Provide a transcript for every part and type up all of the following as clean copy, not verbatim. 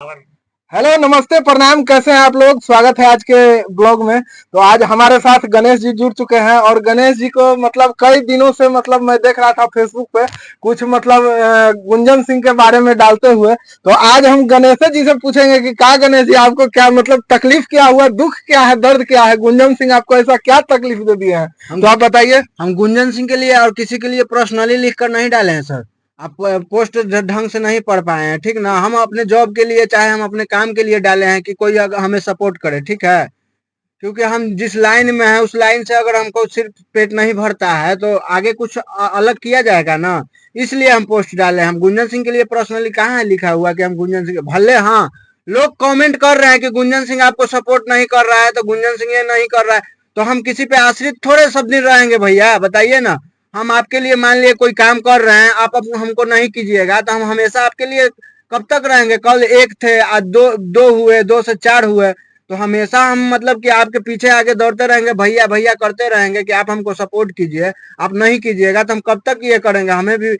Hello, नमस्ते, प्रणाम। कैसे हैं आप लोग? स्वागत है आज के ब्लॉग में। तो आज हमारे साथ गणेश जी जुड़ चुके हैं और गणेश जी को मतलब कई दिनों से मतलब मैं देख रहा था फेसबुक पे कुछ मतलब गुंजन सिंह के बारे में डालते हुए। तो आज हम गणेश जी से पूछेंगे कि क्या गणेश जी आपको क्या मतलब तकलीफ क्या हुआ, दुख क्या है, दर्द क्या है? गुंजन सिंह आपको ऐसा क्या तकलीफ दे दिए हैं? तो आप बताइए। हम गुंजन सिंह के लिए और किसी के लिए पर्सनली लिख कर नहीं डाले हैं सर। आप पोस्ट ढंग से नहीं पढ़ पाए हैं, ठीक ना। हम अपने जॉब के लिए चाहे हम अपने काम के लिए डाले हैं कि कोई हमें सपोर्ट करे, ठीक है। क्योंकि हम जिस लाइन में है उस लाइन से अगर हमको सिर्फ पेट नहीं भरता है तो आगे कुछ अलग किया जाएगा ना। इसलिए हम पोस्ट डाले। हम गुंजन सिंह के लिए पर्सनली कहाँ है लिखा हुआ कि हम गुंजन सिंह भले। हाँ, लोग कमेंट कर रहे हैं कि गुंजन सिंह आपको सपोर्ट नहीं कर रहा है, तो गुंजन सिंह ये नहीं कर रहा है, तो हम किसी पे आश्रित थोड़े सब दिन रहेंगे भैया, बताइए ना। हम आपके लिए मान लिए कोई काम कर रहे हैं, आप हमको नहीं कीजिएगा तो हम हमेशा आपके लिए कब तक रहेंगे? कल एक थे, आज दो, दो हुए, दो से चार हुए, तो हमेशा हम मतलब कि आपके पीछे आगे दौड़ते रहेंगे, भैया भैया करते रहेंगे कि आप हमको सपोर्ट कीजिए। आप नहीं कीजिएगा तो हम कब तक ये करेंगे? हमें भी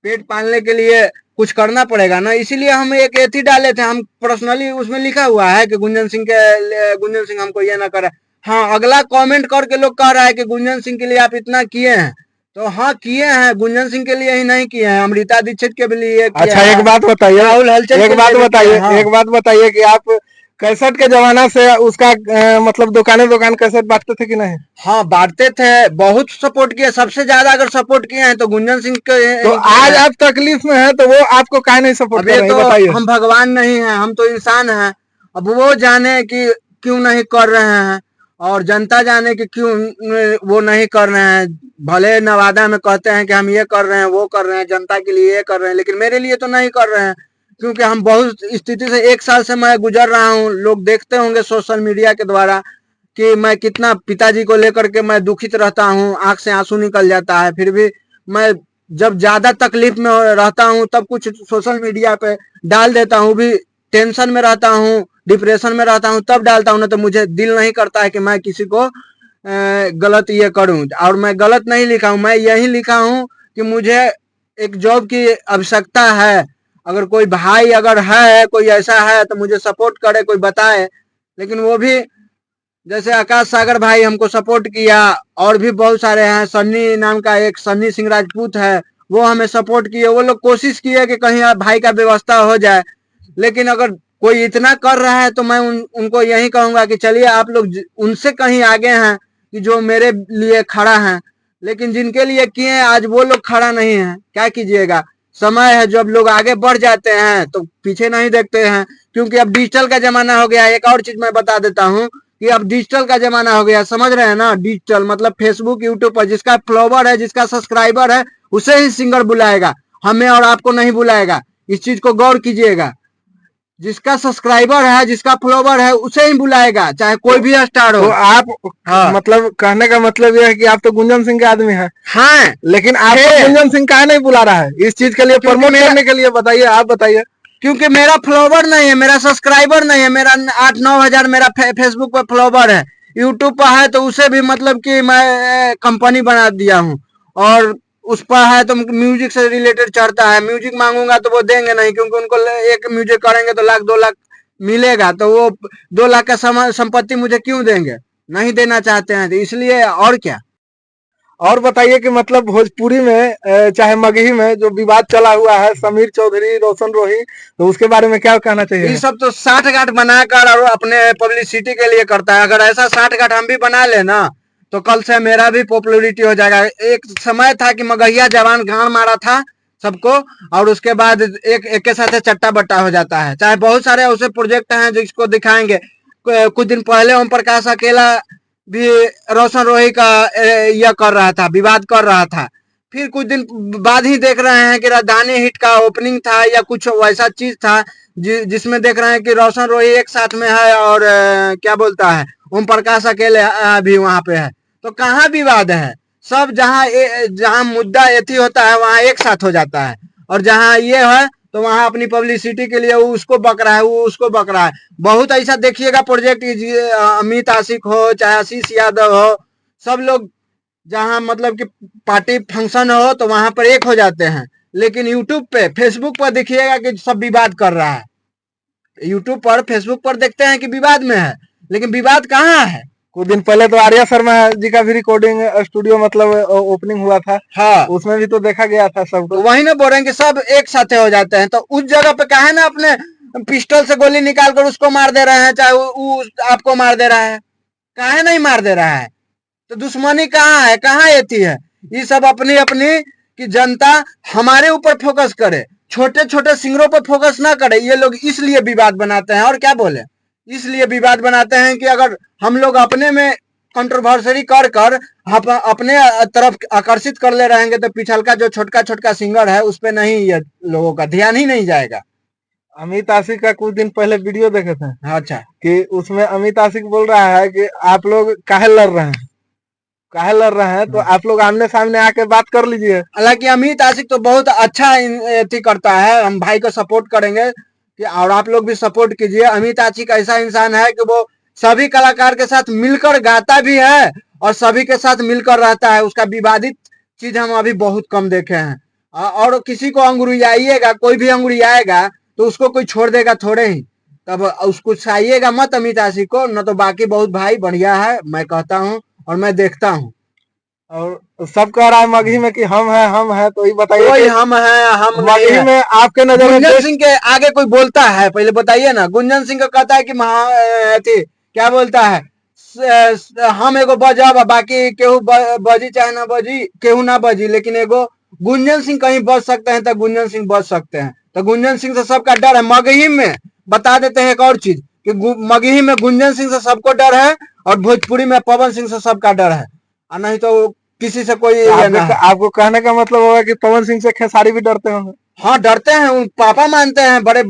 पेट पालने के लिए कुछ करना पड़ेगा ना। इसीलिए हम एक एथी डाले थे। हम पर्सनली उसमें लिखा हुआ है कि गुंजन सिंह हमको ये ना करे। हाँ, अगला कमेंट करके लोग कह रहा है कि गुंजन सिंह के लिए आप इतना किए हैं, तो हाँ किए हैं। गुंजन सिंह के लिए ही नहीं किए हैं, अमृता दीक्षित के लिए किए अच्छा, एक हैं, बात बताइए। राहुल हलचल एक के बात लिए भी किए बताइए हैं। हाँ एक बात बताइए कि आप कैसेट के जमाना से उसका मतलब दुकान दुकान कैसेट बांटते थे कि नहीं? हाँ, बांटते थे, बहुत सपोर्ट किया। सबसे ज्यादा अगर सपोर्ट किए हैं तो गुंजन सिंह के तो ही किए आज हैं। आप तकलीफ में हैं तो वो आपको काहे नहीं सपोर्ट अब कर ये रहे तो हैं, बताइए। हम भगवान नहीं हैं, हम तो इंसान हैं। अब वो जाने कि क्यों नहीं कर रहे हैं, और जनता जाने कि क्यों वो नहीं कर रहे हैं। भले नवादा में कहते हैं कि हम ये कर रहे हैं, वो कर रहे हैं, जनता के लिए ये कर रहे हैं, लेकिन मेरे लिए तो नहीं कर रहे हैं। क्योंकि हम बहुत स्थिति से 1 साल से मैं गुजर रहा हूँ। लोग देखते होंगे सोशल मीडिया के द्वारा कि मैं कितना पिताजी को लेकर के मैं दुखित रहता हूँ, आंख से आंसू निकल जाता है। फिर भी मैं जब ज्यादा तकलीफ में रहता हूँ तब कुछ सोशल मीडिया पे डाल देता हूँ। भी टेंशन में रहता हूँ, डिप्रेशन में रहता हूँ तब डालता हूँ, ना तो मुझे दिल नहीं करता है कि मैं किसी को गलत ये करूँ। और मैं गलत नहीं लिखा हूँ, मैं यही लिखा हूँ कि मुझे एक जॉब की आवश्यकता है। अगर कोई भाई अगर है, कोई ऐसा है तो मुझे सपोर्ट करे, कोई बताए। लेकिन वो भी जैसे आकाश सागर भाई हमको सपोर्ट किया, और भी बहुत सारे हैं। सन्नी नाम का एक सन्नी सिंह राजपूत है, वो हमें सपोर्ट किए। वो लोग कोशिश किए कि कहीं भाई का व्यवस्था हो जाए। लेकिन अगर कोई इतना कर रहा है तो मैं उनको यही कहूंगा कि चलिए आप लोग उनसे कहीं आगे हैं कि जो मेरे लिए खड़ा है। लेकिन जिनके लिए किए आज वो लोग खड़ा नहीं है, क्या कीजिएगा। समय है, जब लोग आगे बढ़ जाते हैं तो पीछे नहीं देखते हैं। क्योंकि अब डिजिटल का जमाना हो गया है। एक और चीज मैं बता देता हूँ कि अब डिजिटल का जमाना हो गया, समझ रहे हैं ना। डिजिटल मतलब फेसबुक यूट्यूब पर जिसका फॉलोवर है, जिसका सब्सक्राइबर है, उसे ही सिंगर बुलाएगा, हमें और आपको नहीं बुलाएगा। इस चीज को गौर कीजिएगा। जिसका सब्सक्राइबर है, जिसका फॉलोवर है, उसे ही बुलाएगा, चाहे कोई तो भी स्टार हो। तो आप हाँ मतलब कहने का मतलब यह है कि आप तो गुंजन सिंह के आदमी हैं, हाँ लेकिन आपको थे। गुंजन सिंह काहे नहीं बुला रहा है इस चीज के लिए क्योंकि प्रमोट मेरा करने के लिए? बताइए, आप बताइए। क्योंकि मेरा फॉलोवर नहीं है, मेरा सब्सक्राइबर नहीं है। मेरा 8-9 हजार मेरा फेसबुक पर फॉलोवर है। यूट्यूब पर है तो उसे भी मतलब कि मैं कंपनी बना दिया हूँ। और उस पर है तो म्यूजिक से रिलेटेड चढ़ता है। म्यूजिक मांगूंगा तो वो देंगे नहीं, क्योंकि उनको एक म्यूजिक करेंगे तो 1-2 लाख मिलेगा, तो वो 2 लाख का संपत्ति मुझे क्यों देंगे? नहीं देना चाहते हैं, तो इसलिए। और क्या। और बताइए कि मतलब भोजपुरी में चाहे मगही में जो विवाद चला हुआ है समीर चौधरी रोशन रोही, तो उसके बारे में क्या कहना ये चाहिए? सब तो साठ गांठ बनाकर और अपने पब्लिसिटी के लिए करता है। अगर ऐसा साठ गांठ हम भी बना ले ना तो कल से मेरा भी पॉपुलरिटी हो जाएगा। एक समय था कि मगहिया जवान गांड मारा था सबको, और उसके बाद एक के साथ चट्टा बट्टा हो जाता है। चाहे बहुत सारे ऐसे प्रोजेक्ट हैं जिसको दिखाएंगे। कुछ दिन पहले ओम प्रकाश अकेला भी रोशन रोही का यह कर रहा था, विवाद कर रहा था। फिर कुछ दिन बाद ही देख रहे हैं कि राजधानी हिट का ओपनिंग था या कुछ वैसा चीज था जिसमें देख रहे हैं कि रोशन रोही एक साथ में है, और क्या बोलता है, ओम प्रकाश अकेले भी वहां पे है। तो कहाँ विवाद है? सब जहाँ जहाँ मुद्दा एथी होता है वहां एक साथ हो जाता है। और जहाँ ये है तो वहां अपनी पब्लिसिटी के लिए वो उसको बक रहा है, वो उसको बक रहा है। बहुत ऐसा देखिएगा प्रोजेक्ट, अमित आशिक हो चाहे आशीष यादव हो, सब लोग जहां मतलब कि पार्टी फंक्शन हो तो वहां पर एक हो जाते हैं। लेकिन यूट्यूब पे फेसबुक पर देखिएगा कि सब विवाद कर रहा है। यूट्यूब पर फेसबुक पर देखते हैं कि विवाद में है, लेकिन विवाद कहाँ है। कुछ दिन पहले तो आर्या शर्मा जी का भी रिकॉर्डिंग स्टूडियो मतलब ओपनिंग हुआ था, हाँ, उसमें भी तो देखा गया था सबको। तो वही ना बोल रहे हैं कि सब एक साथ हो जाते हैं, तो उस जगह पे काहे ना अपने पिस्टल से गोली निकाल कर उसको मार दे रहे हैं, चाहे वो आपको मार दे रहा है, काहे नहीं मार दे रहा है। तो दुश्मनी कहाँ है, कहाँ एती है। ये सब अपनी अपनी कि जनता हमारे ऊपर फोकस करे, छोटे छोटे सिंगरों पर फोकस ना करे। ये लोग इसलिए विवाद बनाते हैं, और क्या बोले, इसलिए विवाद बनाते हैं कि अगर हम लोग अपने में कंट्रोवर्सरी कर कर अपने तरफ आकर्षित कर ले रहेंगे तो पिछल का जो छोटका छोटका सिंगर है उस पर नहीं, ये लोगों का ध्यान ही नहीं जाएगा। अमित आशिक का कुछ दिन पहले वीडियो देखे थे अच्छा, कि उसमें अमित आशिक बोल रहा है कि आप लोग काहे लड़ रहे हैं, काहे लड़ रहे हैं, तो आप लोग आमने सामने आके बात कर लीजिए। हालांकि अमित आशिक तो बहुत अच्छा करता है, हम भाई को सपोर्ट करेंगे कि, और आप लोग भी सपोर्ट कीजिए। अमित आशिक ऐसा इंसान है कि वो सभी कलाकार के साथ मिलकर गाता भी है और सभी के साथ मिलकर रहता है। उसका विवादित चीज हम अभी बहुत कम देखे हैं। और किसी को अंगुरियाइएगा, कोई भी अंगुरियाएगा तो उसको कोई छोड़ देगा थोड़े ही, तब उसको चाहिएगा मत अमित आशिक को, न तो बाकी बहुत भाई बढ़िया है, मैं कहता हूँ और मैं देखता हूँ। और सब कह रहा है मगही में कि हम है, तो ये बताइए कोई कि हम है, हम नहीं मगही है। में आपके नजर में गुंजन बेस्ट सिंह के आगे कोई बोलता है, पहले बताइए ना। गुंजन सिंह को कहता है कि क्या बोलता है, हम एगो बजब, बाकी केहू बजी चाहे ना बजी, केहू ना बजी, लेकिन एगो गुंजन सिंह कहीं बच सकते हैं तो गुंजन सिंह बच सकते हैं। तो गुंजन सिंह से सबका डर है। मगही में बता देते हैं एक और चीज कि मगही में गुंजन सिंह से सबको डर है और भोजपुरी में पवन सिंह से सबका डर है, और नहीं तो किसी से कोई आपको कहने का मतलब होगा कि पवन सिंह से खेसारी भी डरते होंगे। हाँ, डरते हैं, उन पापा मानते हैं, बड़े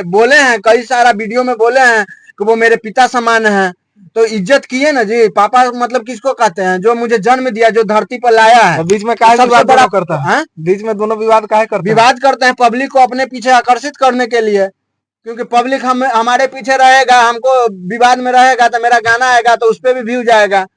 बोले हैं, कई सारा वीडियो में बोले हैं कि वो मेरे पिता समान हैं। तो इज्जत किए ना जी। पापा मतलब किसको कहते हैं, जो मुझे जन्म दिया, जो धरती पर लाया है। बीच में काहे सबसे विवाद बड़ा दोनों करता है, बीच में दोनों विवाद काहे करते हैं? विवाद करते हैं पब्लिक को अपने पीछे आकर्षित करने के लिए, क्योंकि पब्लिक हमारे पीछे रहेगा, हमको विवाद में रहेगा तो मेरा गाना आएगा तो उस पर भी व्यू जाएगा।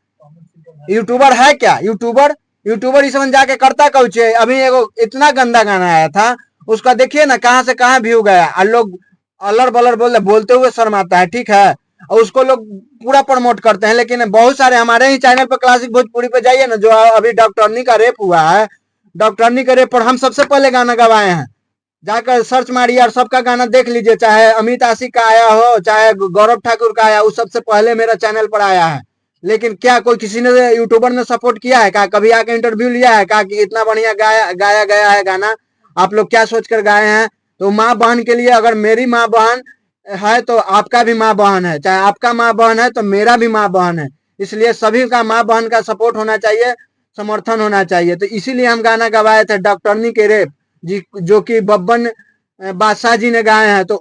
यूट्यूबर है क्या, यूट्यूबर इस समय जाके करता कुछ है। अभी एगो इतना गंदा गाना आया था, उसका देखिए ना कहां से कहां व्यू गया, और लोग अलर बलर बोलते हुए शर्माता है, ठीक है, और उसको लोग पूरा प्रमोट करते हैं। लेकिन बहुत सारे हमारे ही चैनल पर क्लासिक भोजपुरी पे जाइए ना, जो अभी डॉक्टरनी का रेप हुआ है, डॉक्टरनी का रेप पर हम सबसे पहले गाना गवाए हैं। जाकर सर्च मारिए और सबका गाना देख लीजिए, चाहे अमित आशिक का आया हो, चाहे गौरव ठाकुर का आया, वो सबसे पहले मेरा चैनल पर आया है। लेकिन क्या कोई किसी ने यूट्यूबर ने सपोर्ट किया है, क्या कभी आके इंटरव्यू लिया है, क्या कि इतना बढ़िया गाया गया है गाना, आप लोग क्या सोचकर गाए हैं। तो माँ बहन के लिए, अगर मेरी माँ बहन है तो आपका भी माँ बहन है, चाहे आपका माँ बहन है तो मेरा भी माँ बहन है। इसलिए सभी का माँ बहन का सपोर्ट होना चाहिए, समर्थन होना चाहिए। तो इसीलिए हम गाना गवाए थे डॉक्टरनी के रेप जी, जो कि बब्बन बादशाह जी ने गाए हैं। तो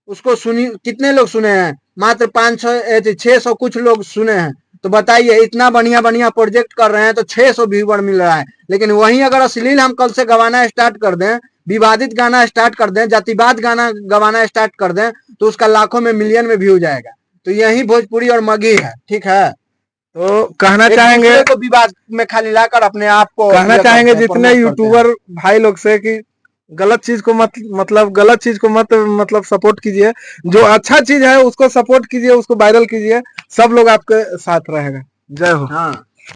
उसको सुनी, कितने लोग सुने हैं, मात्र 500-600 कुछ लोग सुने हैं। तो बताइए, इतना बढ़िया बढ़िया प्रोजेक्ट कर रहे हैं तो 600 व्यूवर मिल रहा है। लेकिन वहीं अगर अश्लील हम कल से गवाना स्टार्ट कर दें, विवादित गाना स्टार्ट कर दें, जातिवाद गाना गवाना स्टार्ट कर दें, तो उसका लाखों में, मिलियन में व्यू जाएगा। तो यही भोजपुरी और मगही है, ठीक है। तो कहना चाहेंगे को विवाद में खाली लाकर अपने आप को कहना चाहेंगे जितने यूट्यूबर भाई लोग से कि गलत चीज को मतलब सपोर्ट कीजिए, जो अच्छा चीज है उसको सपोर्ट कीजिए, उसको वायरल कीजिए, सब लोग आपके साथ रहेगा। जय हो। हाँ।